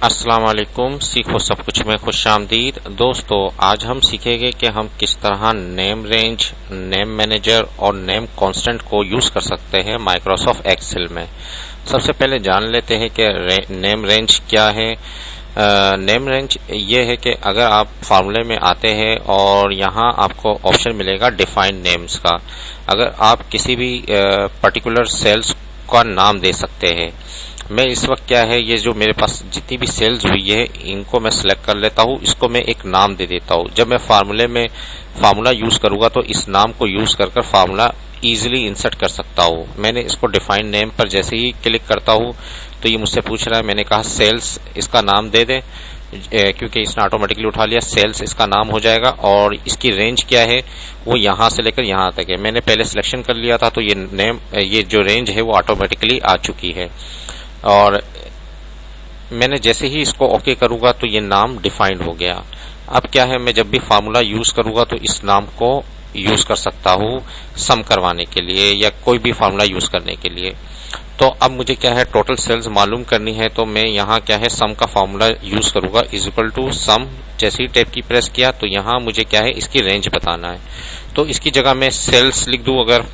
अस्सलाम वालेकुम। सीखो सब कुछ में खुशामदीद। दोस्तों, आज हम सीखेंगे कि हम किस तरह नेम रेंज, नेम मैनेजर और नेम कांस्टेंट को यूज कर सकते हैं माइक्रोसॉफ्ट एक्सेल में। सबसे पहले जान लेते हैं कि नेम रेंज क्या है। नेम रेंज ये है कि अगर आप फार्मूले में आते हैं और यहाँ आपको ऑप्शन मिलेगा डिफाइन नेम्स का, अगर आप किसी भी पर्टिकुलर सेल्स का नाम दे सकते हैं। मैं इस वक्त क्या है, ये जो मेरे पास जितनी भी सेल्स हुई है इनको मैं सिलेक्ट कर लेता हूँ, इसको मैं एक नाम दे देता हूँ। जब मैं फार्मूला यूज करूंगा तो इस नाम को यूज कर फार्मूला इजीली इंसर्ट कर सकता हूँ। मैंने इसको डिफाइन नेम पर जैसे ही क्लिक करता हूँ तो ये मुझसे पूछ रहा है, मैंने कहा सेल्स इसका नाम दे दें, क्योंकि इसने ऑटोमेटिकली उठा लिया, सेल्स इसका नाम हो जाएगा। और इसकी रेंज क्या है, वो यहां से लेकर यहां तक है। मैंने पहले सिलेक्शन कर लिया था तो ये जो रेंज है वो ऑटोमेटिकली आ चुकी है। और मैंने जैसे ही इसको ओके करूंगा तो ये नाम डिफाइंड हो गया। अब क्या है, मैं जब भी फार्मूला यूज करूंगा तो इस नाम को यूज कर सकता हूं सम करवाने के लिए या कोई भी फार्मूला यूज करने के लिए। तो अब मुझे क्या है, टोटल सेल्स मालूम करनी है, तो मैं यहाँ क्या है सम का फार्मूला यूज करूंगा, इज इक्वल टू सम। जैसे ही टैब की प्रेस किया तो यहाँ मुझे क्या है, इसकी रेंज बताना है। तो इसकी जगह मैं सेल्स लिख दूं अगर,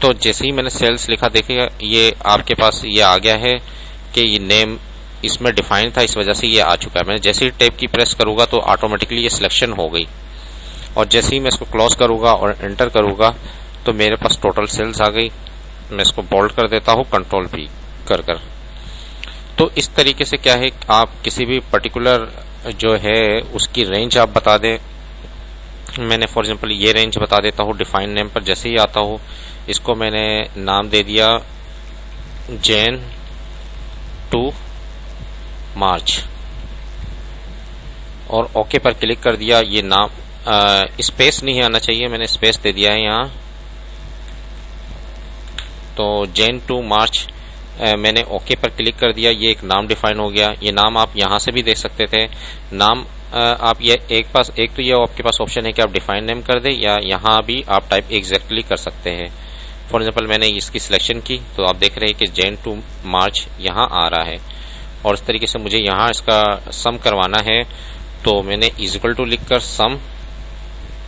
तो जैसे ही मैंने सेल्स लिखा, देखिएगा ये आपके पास ये आ गया है कि ये नेम इसमें डिफाइन था, इस वजह से ये आ चुका है। मैं जैसे ही टैब की प्रेस करूंगा तो ऑटोमेटिकली ये सिलेक्शन हो गई। और जैसे ही मैं इसको क्लोज करूंगा और एंटर करूंगा तो मेरे पास टोटल सेल्स आ गई। मैं इसको बोल्ड कर देता हूं कंट्रोल भी कर। तो इस तरीके से क्या है, आप किसी भी पर्टिकुलर जो है उसकी रेंज आप बता दें। मैंने फॉर एग्जांपल ये रेंज बता देता हूं डिफाइन नेम पर। जैसे ही आता हूं इसको मैंने नाम दे दिया जैन टू मार्च और ओके पर क्लिक कर दिया। ये नाम स्पेस नहीं आना चाहिए, मैंने स्पेस दे दिया है यहाँ। तो जैन टू मार्च मैंने ओके पर क्लिक कर दिया, ये एक नाम डिफाइन हो गया। ये नाम आप यहां से भी देख सकते थे। नाम आप ये एक तो ये आपके पास ऑप्शन है कि आप डिफाइन नेम कर दे, या यहां भी आप टाइप एग्जैक्टली कर सकते हैं। फॉर एग्जांपल मैंने इसकी सिलेक्शन की तो आप देख रहे हैं कि जैन टू मार्च यहां आ रहा है। और इस तरीके से मुझे यहां इसका सम करवाना है तो मैंने इज इक्वल टू लिखकर सम,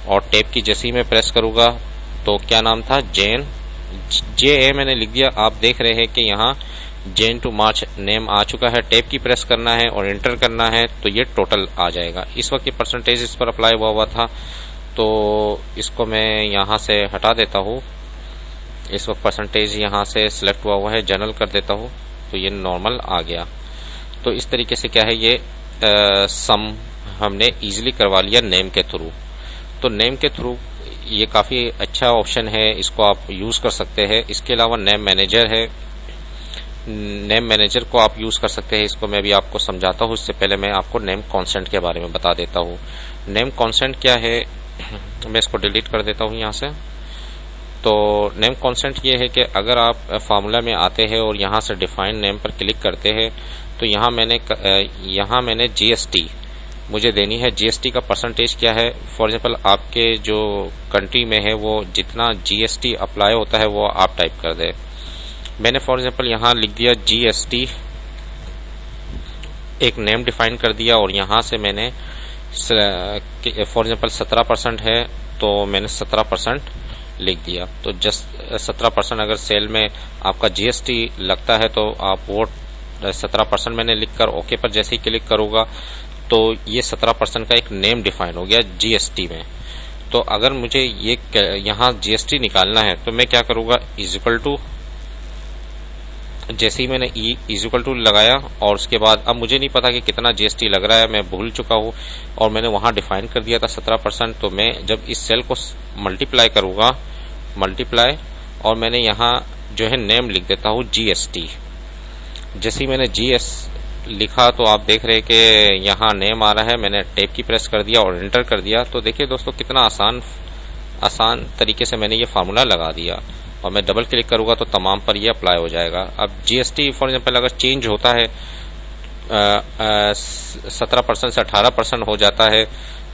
और टैब की जैसे ही मैं प्रेस करूंगा तो क्या नाम था, जैन जे मैंने लिख दिया। आप देख रहे हैं कि यहाँ जैन टू मार्च नेम आ चुका है। टैब की प्रेस करना है और एंटर करना है तो ये टोटल आ जाएगा। इस वक्त ये परसेंटेज इस पर अप्लाई हुआ था तो इसको मैं यहाँ से हटा देता हूँ। इस वक्त परसेंटेज यहाँ से सिलेक्ट हुआ है, जनरल कर देता हूँ तो ये नॉर्मल आ गया। तो इस तरीके से क्या है, ये सम हमने इजीली करवा लिया नेम के थ्रू। तो नेम के थ्रू ये काफी अच्छा ऑप्शन है, इसको आप यूज कर सकते हैं। इसके अलावा नेम मैनेजर है, नेम मैनेजर को आप यूज कर सकते हैं। इसको मैं भी आपको समझाता हूँ। इससे पहले मैं आपको नेम कांस्टेंट के बारे में बता देता हूँ। नेम कांस्टेंट क्या है, मैं इसको डिलीट कर देता हूँ यहाँ से। तो नेम कांस्टेंट ये है कि अगर आप फार्मूला में आते हैं और यहाँ से डिफाइन नेम पर क्लिक करते हैं तो यहाँ मैंने जीएसटी मुझे देनी है। जीएसटी का परसेंटेज क्या है, फॉर एग्जांपल आपके जो कंट्री में है वो जितना जीएसटी अप्लाई होता है वो आप टाइप कर दें। मैंने फॉर एग्जांपल यहाँ लिख दिया जीएसटी, एक नेम डिफाइन कर दिया और यहाँ से मैंने फॉर एग्जांपल 17% है तो मैंने 17% लिख दिया। तो जस्ट 17% अगर सेल में आपका जीएसटी लगता है तो आप वो 17% मैंने लिखकर ओके पर जैसे ही क्लिक करूंगा तो ये 17% का एक नेम डिफाइन हो गया जीएसटी में। तो अगर मुझे ये यहाँ जीएसटी निकालना है तो मैं क्या करूंगा, इज इक्वल टू, जैसे ही मैंने इज इक्वल टू लगाया और उसके बाद अब मुझे नहीं पता कि कितना जीएसटी लग रहा है, मैं भूल चुका हूँ और मैंने वहां डिफाइन कर दिया था 17%। तो मैं जब इस सेल को मल्टीप्लाई करूंगा, मल्टीप्लाई, और मैंने यहाँ जो है नेम लिख देता हूँ जीएसटी। जैसे ही मैंने जीएस लिखा तो आप देख रहे हैं कि यहाँ नेम आ रहा है। मैंने टैब की प्रेस कर दिया और एंटर कर दिया। तो देखिए दोस्तों कितना आसान तरीके से मैंने ये फार्मूला लगा दिया। और मैं डबल क्लिक करूंगा तो तमाम पर ये अप्लाई हो जाएगा। अब जीएसटी फॉर एग्जांपल अगर चेंज होता है 17% से 18% हो जाता है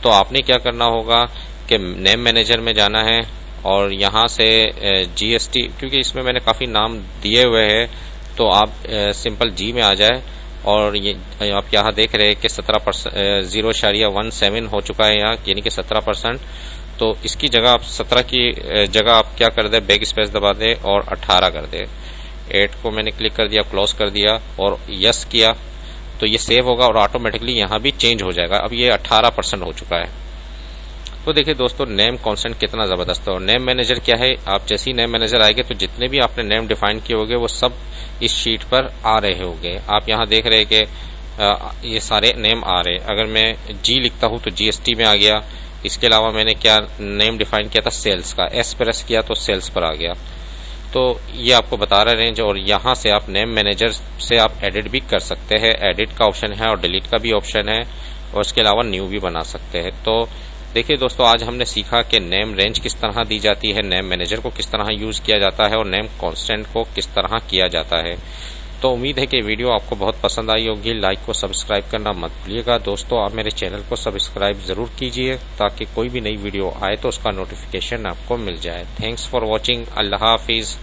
तो आपने क्या करना होगा कि नेम मैनेजर में जाना है और यहाँ से जीएसटी, क्योंकि इसमें मैंने काफी नाम दिए हुए हैं तो आप सिंपल जी में आ जाए और ये आप यहाँ देख रहे हैं कि 17% 0.17 हो चुका है यहाँ, यानी कि 17%। तो इसकी जगह आप 17 की जगह आप क्या कर दें, बैक स्पेस दबा दें और 18 कर दें। 8 को मैंने क्लिक कर दिया, क्लोज कर दिया और यस किया तो ये सेव होगा और ऑटोमेटिकली यहाँ भी चेंज हो जाएगा। अब ये 18% हो चुका है। तो देखिए दोस्तों, नेम कांस्टेंट कितना ज़बरदस्त है। और नेम मैनेजर क्या है, आप जैसे ही नेम मैनेजर आएंगे तो जितने भी आपने नेम डिफाइन किए होंगे वो सब इस शीट पर आ रहे होंगे। आप यहाँ देख रहे हैं कि ये सारे नेम आ रहे हैं। अगर मैं जी लिखता हूँ तो जीएसटी में आ गया। इसके अलावा मैंने क्या नेम डिफाइन किया था, सेल्स का, एस प्रेस किया तो सेल्स पर आ गया। तो ये आपको बता रहा रेंज। और यहाँ से आप नेम मैनेजर से आप एडिट भी कर सकते हैं। एडिट का ऑप्शन है और डिलीट का भी ऑप्शन है और इसके अलावा न्यू भी बना सकते हैं। तो देखिए दोस्तों, आज हमने सीखा कि नेम रेंज किस तरह दी जाती है, नेम मैनेजर को किस तरह यूज़ किया जाता है और नेम कांस्टेंट को किस तरह किया जाता है। तो उम्मीद है कि वीडियो आपको बहुत पसंद आई होगी। लाइक को सब्सक्राइब करना मत भूलिएगा दोस्तों। आप मेरे चैनल को सब्सक्राइब ज़रूर कीजिए ताकि कोई भी नई वीडियो आए तो उसका नोटिफिकेशन आपको मिल जाए। Thanks for watching. अल्लाह हाफिज़।